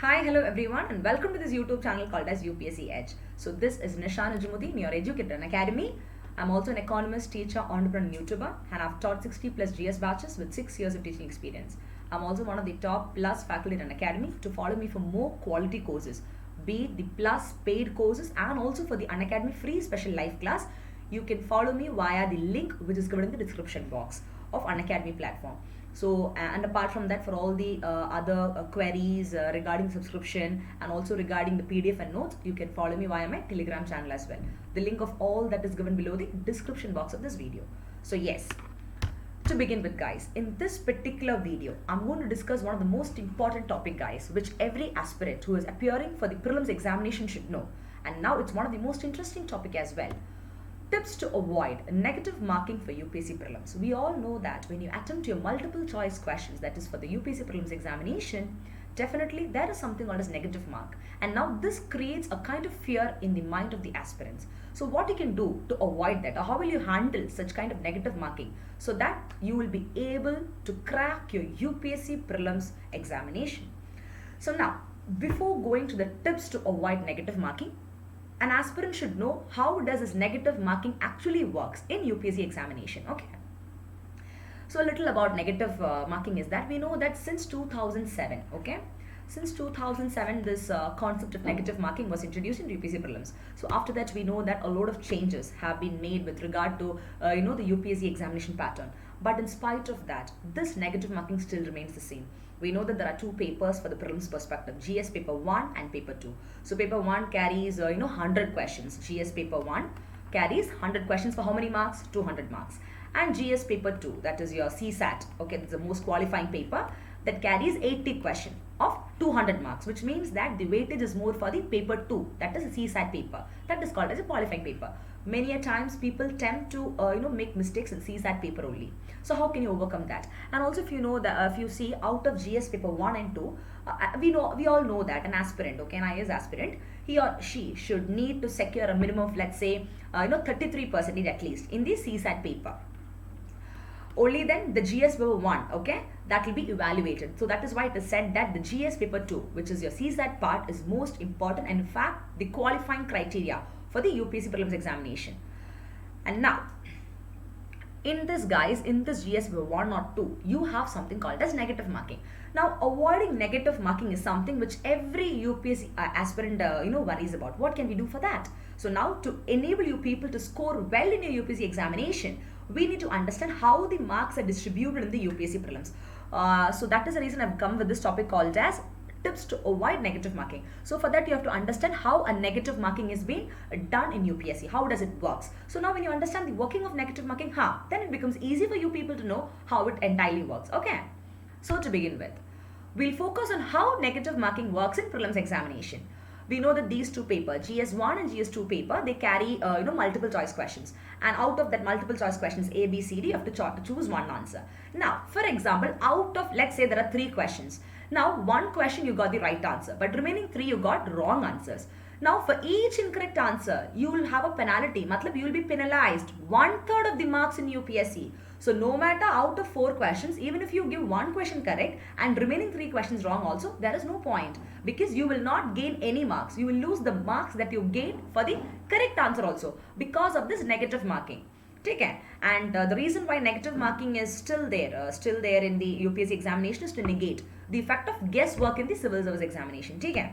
Hi, hello everyone, and welcome to this YouTube channel called as UPSC Edge. So this is Nisha Najumuddin, your educator in Academy. I'm also an economist, teacher, entrepreneur, and YouTuber, and I've taught 60 plus GS batches with 6 years of teaching experience. I'm also one of the top plus faculty in Academy. To follow me for more quality courses, be it the plus paid courses and also for the Unacademy free special live class, you can follow me via the link which is given in the description box of Unacademy platform. So, and apart from that, for all the other queries regarding subscription and also regarding the PDF and notes, you can follow me via my Telegram channel as well. The link of all that is given below the description box of this video. So yes, to begin with guys, in this particular video, I'm going to discuss one of the most important topic guys, which every aspirant who is appearing for the prelims examination should know. And now it's one of the most interesting topic as well. Tips to avoid negative marking for UPSC prelims. We all know that when you attempt your multiple choice questions, that is for the UPSC prelims examination, definitely there is something called as negative mark. And now this creates a kind of fear in the mind of the aspirants. So what you can do to avoid that, or how will you handle such kind of negative marking so that you will be able to crack your UPSC prelims examination. So now, before going to the tips to avoid negative marking, an aspirant should know how does this negative marking actually works in UPSC examination. Okay. So a little about negative marking is that we know that since 2007, okay, since 2007 this concept of negative marking was introduced in UPSC prelims. So after that we know that a lot of changes have been made with regard to the UPSC examination pattern. But in spite of that, this negative marking still remains the same. We know that there are two papers for the prelims perspective, GS paper 1 and paper 2. So paper 1 carries 100 questions. GS paper 1 carries 100 questions for how many marks? 200 marks. And GS paper 2, that is your CSAT, okay, that's the most qualifying paper, that carries 80 questions of 200 marks, which means that the weightage is more for the paper 2, that is a CSAT paper, that is called as a qualifying paper. Many a times people tend to make mistakes in CSAT paper only. So how can you overcome that? And also if you know that if you see out of GS paper 1 and 2, we all know that an aspirant, okay, an IAS aspirant, he or she should need to secure a minimum of, let's say 33% at least in the CSAT paper. Only then the GS paper 1, okay, that will be evaluated. So that is why it is said that the GS paper 2, which is your CSAT part, is most important and in fact the qualifying criteria for the UPSC prelims examination. And now, in this guys, in this GS paper 1 or 2, you have something called as negative marking. Now, avoiding negative marking is something which every UPSC aspirant worries about. What can we do for that? So now, to enable you people to score well in your UPSC examination, we need to understand how the marks are distributed in the UPSC prelims. So that is the reason I've come with this topic called as tips to avoid negative marking. So for that you have to understand how a negative marking is being done in UPSC. How does it works? So now when you understand the working of negative marking, then it becomes easy for you people to know how it entirely works. Okay. So to begin with, we'll focus on how negative marking works in prelims examination. We know that these two papers, GS1 and GS2 paper, they carry multiple choice questions, and out of that multiple choice questions A, B, C, D, you have to choose one answer. Now for example, out of, let's say there are 3 questions. Now one question you got the right answer, but remaining 3 you got wrong answers. Now for each incorrect answer, you will have a penalty. Matlab you will be penalized 1/3 of the marks in UPSC. So no matter out of 4 questions, even if you give 1 question correct and remaining 3 questions wrong also, there is no point, because you will not gain any marks. You will lose the marks that you gained for the correct answer also because of this negative marking. Okay. And the reason why negative marking is still there in the UPSC examination is to negate the effect of guesswork in the civil service examination. Okay.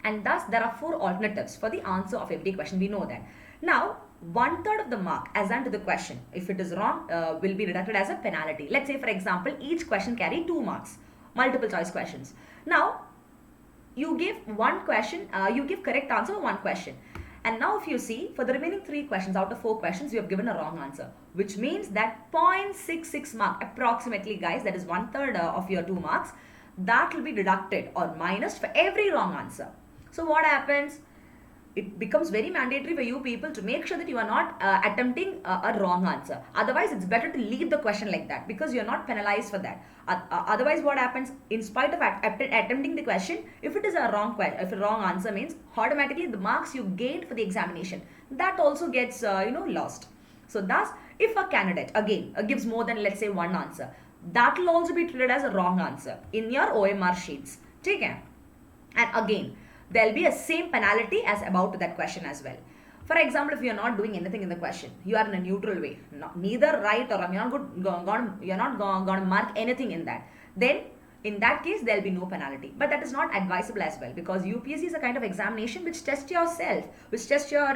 And thus there are 4 alternatives for the answer of every question. We know that. Now 1/3 of the mark assigned to the question, if it is wrong, will be deducted as a penalty. Let's say for example, each question carry 2 marks, multiple choice questions. Now you give one question, you give correct answer for one question. And now if you see, for the remaining 3 questions out of 4 questions, you have given a wrong answer, which means that 0.66 mark approximately guys, that is 1/3 of your 2 marks, that will be deducted or minus for every wrong answer. So what happens? It becomes very mandatory for you people to make sure that you are not attempting a wrong answer. Otherwise, it's better to leave the question like that, because you're not penalized for that. Otherwise, what happens? In spite of attempting the question, if it is a wrong answer means automatically the marks you gained for the examination, that also gets lost. So thus, if a candidate again gives more than, let's say, one answer, that will also be treated as a wrong answer in your OMR sheets. Okay. And again, there'll be a same penalty as about that question as well. For example, if you're not doing anything in the question, you are in a neutral way, neither right or wrong, you're not going to mark anything in that, then in that case there'll be no penalty. But that is not advisable as well, because UPSC is a kind of examination which tests yourself, which tests your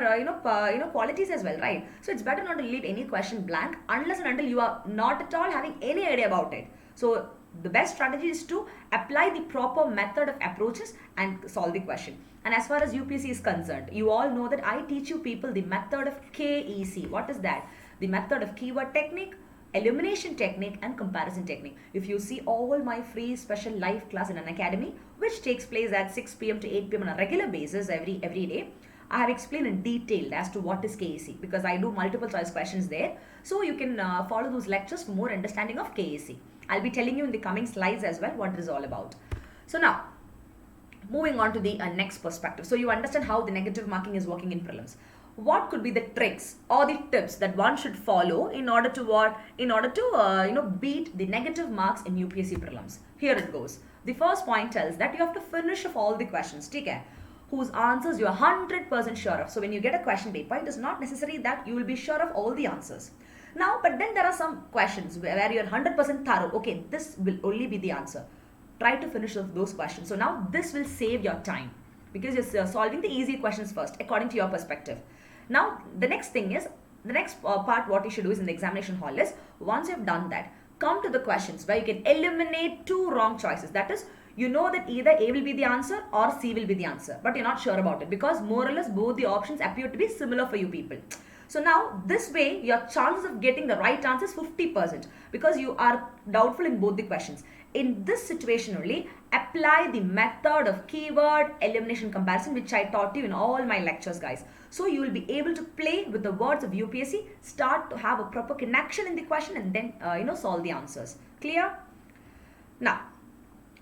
qualities as well, right? So it's better not to leave any question blank unless and until you are not at all having any idea about it. So the best strategy is to apply the proper method of approaches and solve the question. And as far as UPSC is concerned, you all know that I teach you people the method of KEC. What is that? The method of keyword technique, elimination technique, and comparison technique. If you see all my free special live class in Unacademy, which takes place at 6 p.m. to 8 p.m. on a regular basis every day, I have explained in detail as to what is KEC, because I do multiple choice questions there. So you can follow those lectures for more understanding of KEC. I'll be telling you in the coming slides as well what it is all about. So now, moving on to the next perspective. So you understand how the negative marking is working in prelims. What could be the tricks or the tips that one should follow in order to what? In order to beat the negative marks in UPSC prelims. Here it goes. The first point tells that you have to finish off all the questions, okay, whose answers you are 100% sure of. So when you get a question paper, it is not necessary that you will be sure of all the answers. Now, but then there are some questions where you're 100% thorough. Okay, this will only be the answer. Try to finish off those questions. So now this will save your time, because you're solving the easy questions first according to your perspective. Now, the next thing is, the next part what you should do is in the examination hall is, once you've done that, come to the questions where you can eliminate two wrong choices. That is, you know that either A will be the answer or C will be the answer, but you're not sure about it, because more or less both the options appear to be similar for you people. So now this way your chances of getting the right answer is 50%, because you are doubtful in both the questions. In this situation only, apply the method of keyword elimination comparison, which I taught you in all my lectures, guys. So you will be able to play with the words of UPSC, start to have a proper connection in the question, and then solve the answers. Clear? Now,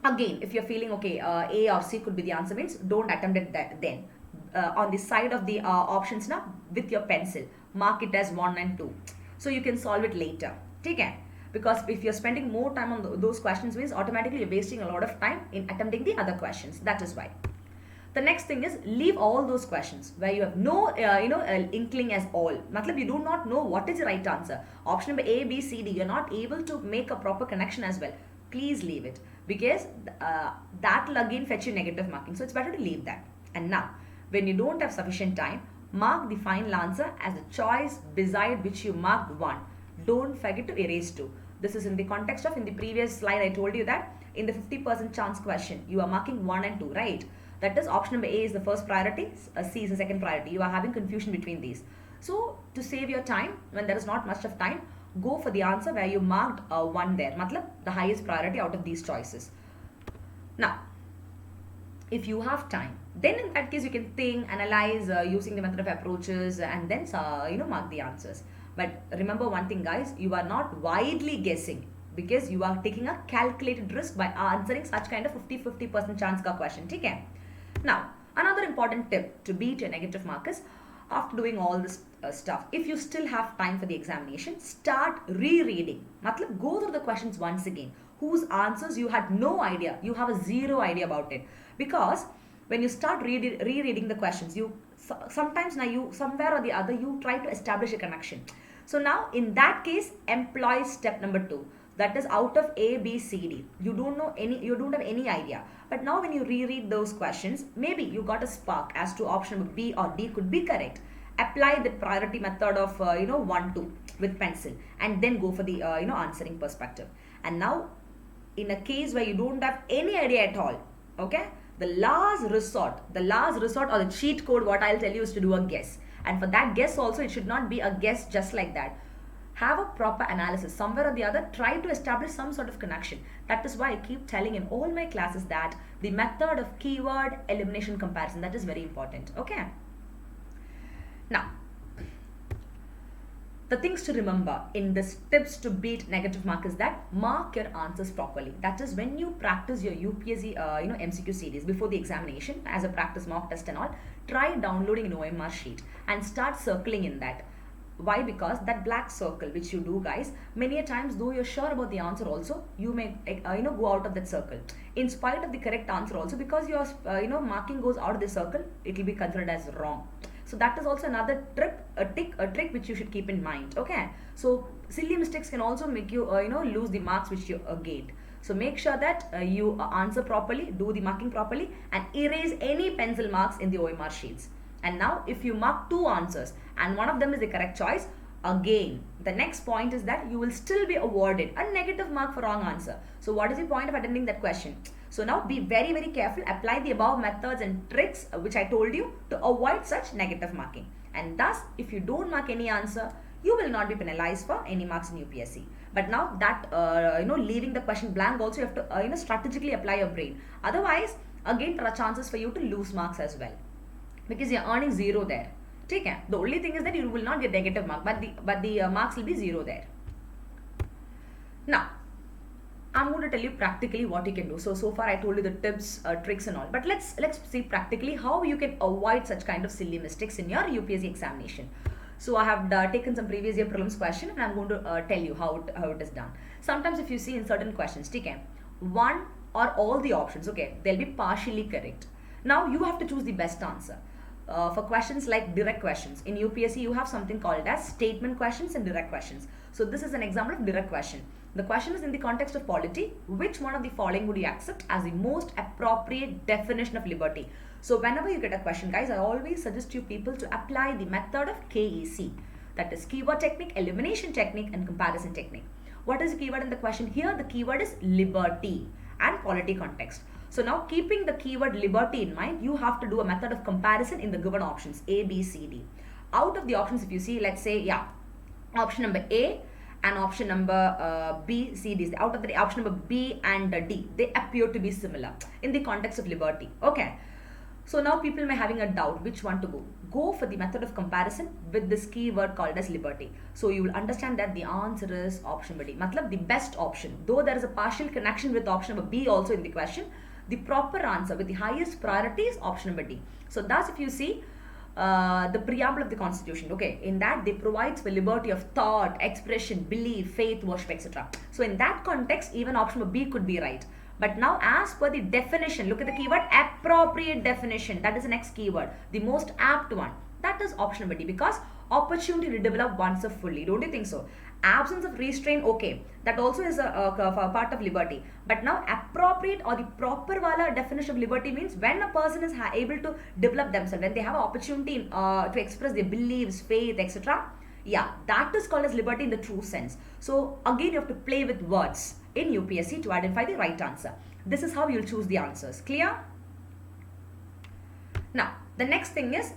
again, if you're feeling okay, A or C could be the answer, means don't attempt it then. On the side of the options now, with your pencil, mark it as 1 and 2. So you can solve it later. Take care. Because if you're spending more time on those questions, means automatically you're wasting a lot of time in attempting the other questions. That is why. The next thing is, leave all those questions where you have no inkling as all. Matlab, you do not know what is the right answer. Option number A, B, C, D, you're not able to make a proper connection as well. Please leave it, because that will again fetch you negative marking. So it's better to leave that. And now, when you don't have sufficient time, mark the final answer as a choice beside which you marked 1. Don't forget to erase 2. This is in the context of, in the previous slide I told you that in the 50% chance question, you are marking 1 and 2, right? That is, option number A is the first priority, C is the second priority. You are having confusion between these. So to save your time, when there is not much of time, go for the answer where you marked 1 there. Matlab, the highest priority out of these choices. Now, if you have time, then in that case you can think, analyze using the method of approaches, and then mark the answers. But remember one thing, guys, you are not widely guessing, because you are taking a calculated risk by answering such kind of 50% chance ka question. Okay? Now, another important tip to beat your negative mark is, after doing all this stuff, if you still have time for the examination, start rereading. Matlab, go through the questions once again, whose answers you had no idea, you have a zero idea about it. Because when you start rereading the questions, sometimes somewhere or the other you try to establish a connection. So now in that case, employ step number 2. That is, out of A, B, C, D, you don't have any idea. But now when you reread those questions, maybe you got a spark as to option B or D could be correct. Apply the priority method of 1, 2 with pencil, and then go for the answering perspective. And now, in a case where you don't have any idea at all, okay, the last resort or the cheat code, what I'll tell you is to do a guess. And for that guess also, it should not be a guess just like that. Have a proper analysis. Somewhere or the other, try to establish some sort of connection. That is why I keep telling in all my classes that the method of keyword elimination comparison, that is very important. Okay. Now, the things to remember in this tips to beat negative mark is that mark your answers properly. That is, when you practice your UPSC MCQ series before the examination as a practice mock test and all, try downloading an OMR sheet and start circling in that. Why? Because that black circle which you do, guys, many a times though you're sure about the answer also, you may go out of that circle in spite of the correct answer also, because your marking goes out of the circle, it will be considered as wrong. So that is also another trick which you should keep in mind. Okay, so silly mistakes can also make you lose the marks which you gained. So make sure that you answer properly, do the marking properly, and erase any pencil marks in the OMR sheets. And now if you mark 2 answers and one of them is the correct choice, again the next point is that you will still be awarded a negative mark for wrong answer. So what is the point of attending that question? So now be very, very careful, apply the above methods and tricks which I told you to avoid such negative marking. And thus, if you don't mark any answer, you will not be penalized for any marks in UPSC. But now that leaving the question blank also, you have to strategically apply your brain. Otherwise, again there are chances for you to lose marks as well, because you're earning 0 there. Okay? The only thing is that you will not get negative mark, but the marks will be 0 there. Now, I'm going to tell you practically what you can do. So far I told you the tips, tricks and all. But let's see practically how you can avoid such kind of silly mistakes in your UPSC examination. So I have taken some previous year prelims question and I'm going to tell you how it is done. Sometimes if you see in certain questions, okay, one or all the options, okay, they'll be partially correct. Now you have to choose the best answer. For questions like direct questions, in UPSC you have something called as statement questions and direct questions. So this is an example of direct question. The question is in the context of polity, which one of the following would you accept as the most appropriate definition of liberty? So whenever you get a question, guys, I always suggest you people to apply the method of KEC. That is keyword technique, elimination technique and comparison technique. What is the keyword in the question? Here the keyword is liberty and polity context. So now keeping the keyword liberty in mind, you have to do a method of comparison in the given options A, B, C, D. Out of the options, if you see, let's say, option number A and option number B, C, D. Out of the option number B and D, they appear to be similar in the context of liberty. Okay. So now people may having a doubt which one to go. Go for the method of comparison with this keyword called as liberty. So you will understand that the answer is option B. Matlab the best option. Though there is a partial connection with option number B also in the question, the proper answer with the highest priority is option number D. So thus if you see the preamble of the Constitution, okay, in that they provides for liberty of thought, expression, belief, faith, worship, etc. So in that context, even option number B could be right. But now as per the definition, look at the keyword appropriate definition. That is the next keyword, the most apt one. That is option number D, because opportunity to develop oneself fully. Don't you think so? Absence of restraint, okay, that also is a part of liberty. But now appropriate or the proper wala definition of liberty means when a person is able to develop themselves, when they have an opportunity to express their beliefs, faith, etc. Yeah, that is called as liberty in the true sense. So again, you have to play with words in UPSC to identify the right answer. This is how you'll choose the answers. Clear? Now, the next thing is,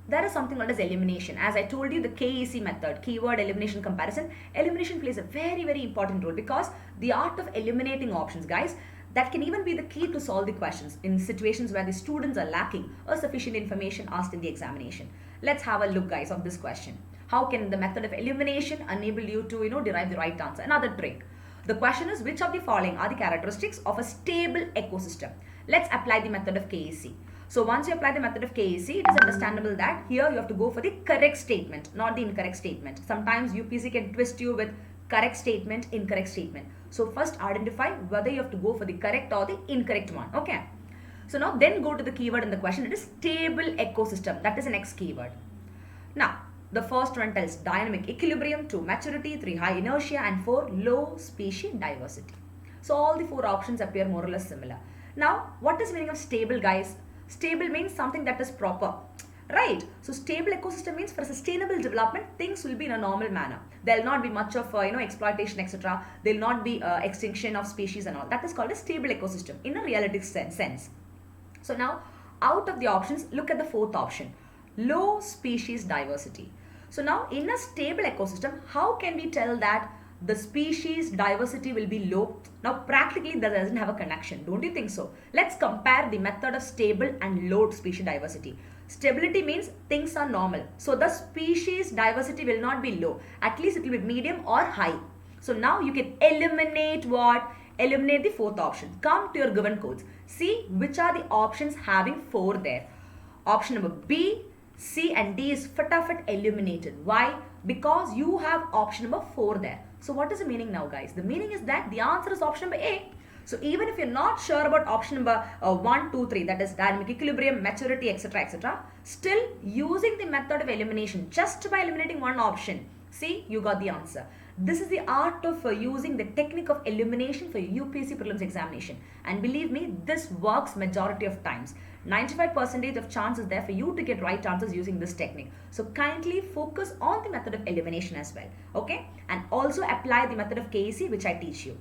there is something called as elimination. As I told you, the KEC method, keyword elimination comparison, elimination plays a very, very important role, because the art of eliminating options, guys, that can even be the key to solve the questions in situations where the students are lacking or sufficient information asked in the examination. Let's have a look, guys, of this question. How can the method of elimination enable you to, derive the right answer? Another trick. The question is, which of the following are the characteristics of a stable ecosystem? Let's apply the method of KEC. So once you apply the method of KEC, it is understandable that here you have to go for the correct statement, not the incorrect statement. Sometimes UPSC can twist you with correct statement, incorrect statement. So first identify whether you have to go for the correct or the incorrect one. Okay. So now then go to the keyword in the question. It is stable ecosystem. That is the next keyword. Now, the first one tells dynamic equilibrium, 2 maturity, 3 high inertia and 4 low species diversity. So all the 4 options appear more or less similar. Now, what is the meaning of stable, guys? Stable means something that is proper, right? So stable ecosystem means for sustainable development, things will be in a normal manner. There will not be much of exploitation, etc. There will not be extinction of species and all. That is called a stable ecosystem in a realistic sense. So now, out of the options, look at the 4th option, low species diversity. So now, in a stable ecosystem, how can we tell that the species diversity will be low? Now practically that doesn't have a connection, don't you think so? Let's compare the method of stable and low species diversity. Stability means things are normal, so the species diversity will not be low, at least it will be medium or high. So now you can eliminate what? Eliminate the 4th option. Come to your given codes, see which are the options having 4 there. Option number B C and D is fatafat eliminated. Why? Because you have option number 4 there. So what is the meaning now, guys? The meaning is that the answer is option number A. So even if you're not sure about option number 1, 2, 3, that is dynamic equilibrium, maturity, etc., still using the method of elimination, just by eliminating one option, see, you got the answer. This is the art of using the technique of elimination for UPSC prelims examination. And believe me, this works majority of times. 95% of chance is there for you to get right answers using this technique. So kindly focus on the method of elimination as well. Okay? And also apply the method of KEC, which I teach you.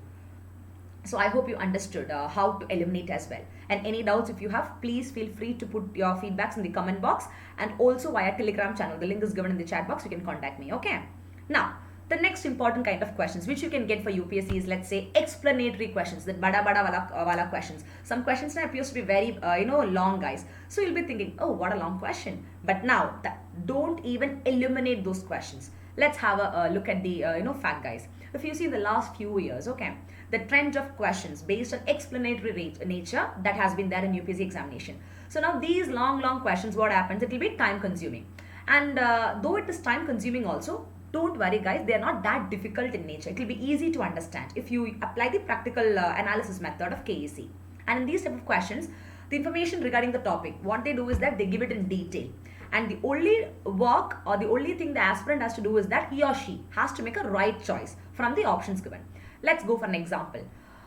So I hope you understood how to eliminate as well. And any doubts if you have, please feel free to put your feedbacks in the comment box and also via Telegram channel. The link is given in the chat box. You can contact me. Okay? Now, the next important kind of questions which you can get for UPSC is, let's say, explanatory questions, that bada wala questions. Some questions now appears to be very long, guys. So you'll be thinking, oh, what a long question. But now don't even eliminate those questions. Let's have a look at the fact, guys. If you see the last few years, okay, the trend of questions based on explanatory nature that has been there in UPSC examination. So now these long questions, what happens? It will be time consuming, and though it is time consuming also, don't worry, guys, they are not that difficult in nature. It will be easy to understand if you apply the practical analysis method of KEC. And in these type of questions, the information regarding the topic, what they do is that they give it in detail. And the only work or the only thing the aspirant has to do is that he or she has to make a right choice from the options given. Let's go for an example.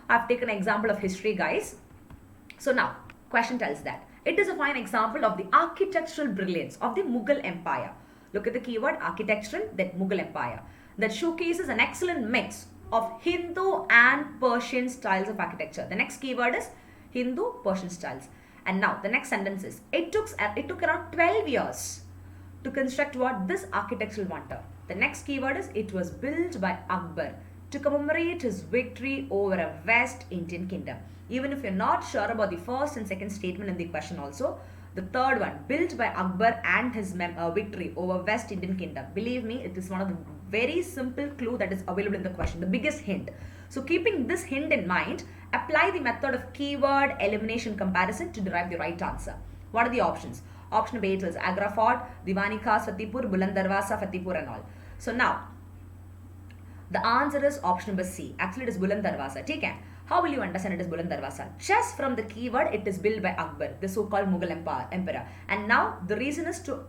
I've taken an example of history, guys. So now, question tells that it is a fine example of the architectural brilliance of the Mughal Empire. Look at the keyword architectural, then Mughal Empire, that showcases an excellent mix of Hindu and Persian styles of architecture. The next keyword is Hindu, Persian styles. And now the next sentence is, it took around 12 years to construct what? This architectural wonder. The next keyword is, it was built by Akbar to commemorate his victory over a West Indian kingdom. Even if you're not sure about the first and second statement in the question also, the third one, built by Akbar and his victory over West Indian kingdom. Believe me, it is one of the very simple clue that is available in the question, the biggest hint. So keeping this hint in mind, apply the method of keyword elimination comparison to derive the right answer. What are the options? Option number 8 is Agra Fort, Diwani Khas Fatehpur, Buland Darwaza, Fatehpur and all. So now, the answer is option number C. Actually, it is Buland Darwaza. Take care. How will you understand it is Buland Darwaza? Just from the keyword, it is built by Akbar, the so-called Mughal emperor. And now the reason is to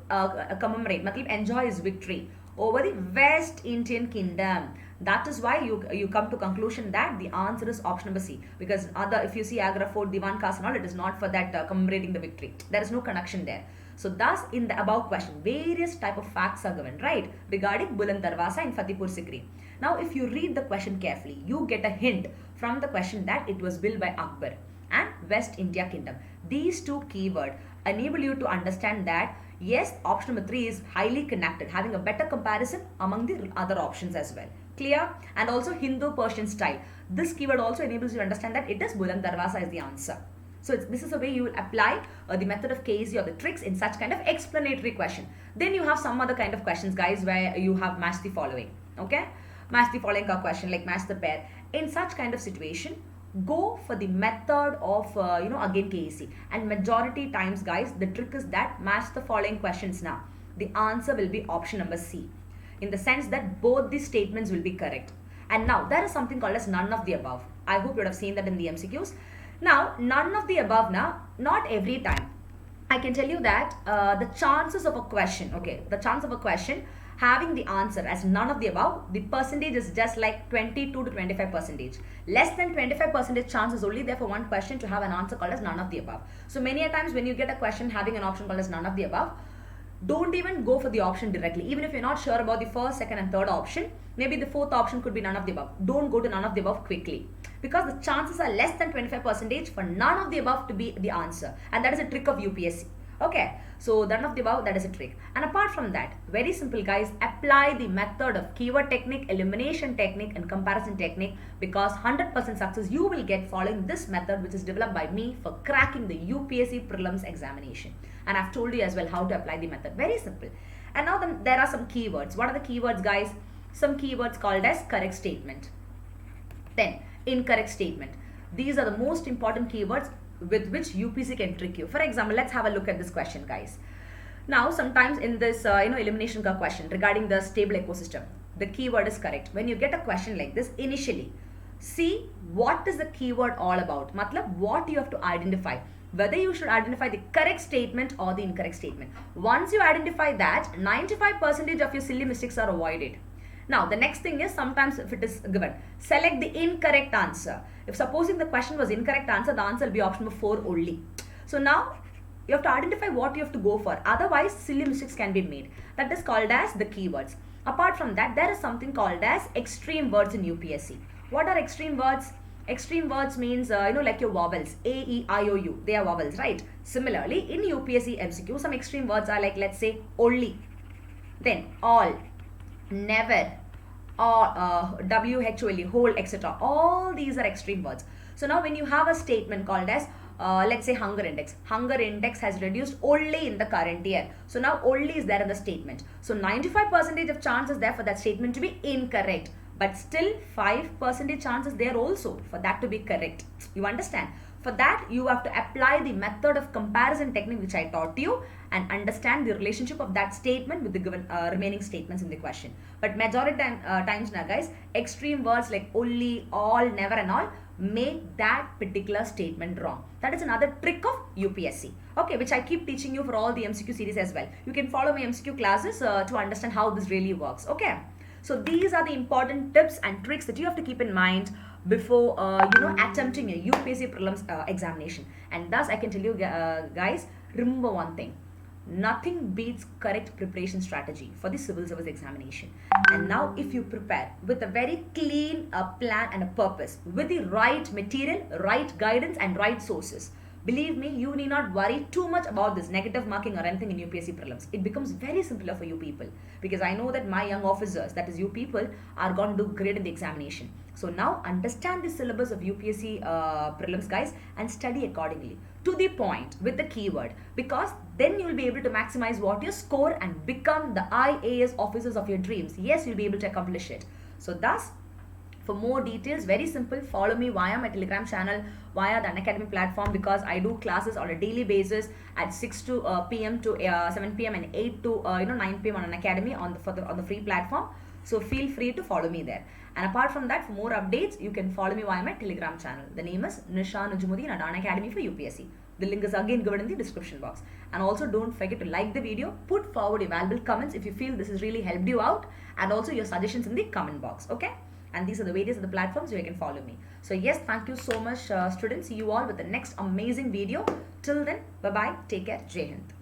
commemorate, enjoy his victory over the West Indian kingdom. That is why you come to conclusion that the answer is option number C. Because if you see Agra Fort, Diwan Khas and all, it is not for that commemorating the victory. There is no connection there. So thus, in the above question, various type of facts are given, right, regarding Buland Darwaza and Fatehpur Sikri. Now, if you read the question carefully, you get a hint from the question that it was built by Akbar and West India Kingdom. These two keywords enable you to understand that, yes, option number 3 is highly connected, having a better comparison among the other options as well. Clear? And also Hindu-Persian style. This keyword also enables you to understand that it is Buland Darwaza is the answer. So this is the way you will apply the method of KEC or the tricks in such kind of explanatory question. Then you have some other kind of questions, guys, where you have match the following. Okay? Match the following question, like match the pair. In such kind of situation, go for the method of, again KEC. And majority times, guys, the trick is that match the following questions now. The answer will be option number C. In the sense that both the statements will be correct. And now, there is something called as none of the above. I hope you would have seen that in the MCQs. Now, none of the above now, not every time. I can tell you that the chances of a question, the chance of a question having the answer as none of the above, the percentage is just like 22 to 25%. Less than 25% chance is only there for one question to have an answer called as none of the above. So many a times when you get a question having an option called as none of the above, don't even go for the option directly. Even if you're not sure about the first, second and third option, maybe the fourth option could be none of the above. Don't go to none of the above quickly, because the chances are less than 25% for none of the above to be the answer. And that is a trick of UPSC. Okay, so none of the above, that is a trick. And apart from that, very simple, guys, apply the method of keyword technique, elimination technique and comparison technique, because 100% success you will get following this method, which is developed by me for cracking the UPSC prelims examination. And I've told you as well how to apply the method. Very simple. And now there are some keywords. What are the keywords, guys? Some keywords called as correct statement. Then incorrect statement. These are the most important keywords with which UPSC can trick you. For example, let's have a look at this question, guys. Now, sometimes in this elimination ka question regarding the stable ecosystem, the keyword is correct. When you get a question like this, initially, see what is the keyword all about. Matlab, what you have to identify. Whether you should identify the correct statement or the incorrect statement. Once you identify that, 95% of your silly mistakes are avoided. Now, the next thing is, sometimes if it is given, select the incorrect answer. If supposing the question was incorrect answer, the answer will be option number 4 only. So now, you have to identify what you have to go for. Otherwise, silly mistakes can be made. That is called as the keywords. Apart from that, there is something called as extreme words in UPSC. What are extreme words? Extreme words means, like your vowels, A, E, I, O, U. They are vowels, right? Similarly, in UPSC MCQ, some extreme words are like, let's say, only, then all, never, or WHOLE, whole, etc. All these are extreme words. So now when you have a statement called as, let's say hunger index has reduced only in the current year. So now only is there in the statement. So 95% of chance is there for that statement to be incorrect. But still 5% chance is there also for that to be correct. You understand? For that, you have to apply the method of comparison technique which I taught you and understand the relationship of that statement with the given remaining statements in the question. But majority times now guys, extreme words like only, all, never and all make that particular statement wrong. That is another trick of UPSC. Okay, which I keep teaching you for all the MCQ series as well. You can follow my MCQ classes to understand how this really works. Okay. So these are the important tips and tricks that you have to keep in mind before attempting a UPSC prelims examination. And thus I can tell you guys, remember one thing. Nothing beats correct preparation strategy for the civil service examination. And now if you prepare with a very clean plan and a purpose, with the right material, right guidance and right sources, believe me, you need not worry too much about this negative marking or anything in UPSC prelims. It becomes very simpler for you people, because I know that my young officers, that is you people, are going to do great in the examination. So now understand the syllabus of UPSC prelims guys and study accordingly, to the point with the keyword, because then you will be able to maximize what you score and become the IAS officers of your dreams. Yes, you'll be able to accomplish it. So thus, for more details, very simple, follow me via my Telegram channel, via the Unacademy platform, because I do classes on a daily basis at 6 p.m. to 7 p.m. and 8 to 9 p.m. on Unacademy on the free platform. So feel free to follow me there. And apart from that, for more updates, you can follow me via my Telegram channel. The name is Nisha Najumuddin and Unacademy for UPSC. The link is again given in the description box. And also don't forget to like the video, put forward your valuable comments if you feel this has really helped you out, and also your suggestions in the comment box. Okay? And these are the various of the platforms where you can follow me. So yes, thank you so much students. See you all with the next amazing video. Till then, bye-bye. Take care. Jai Hind.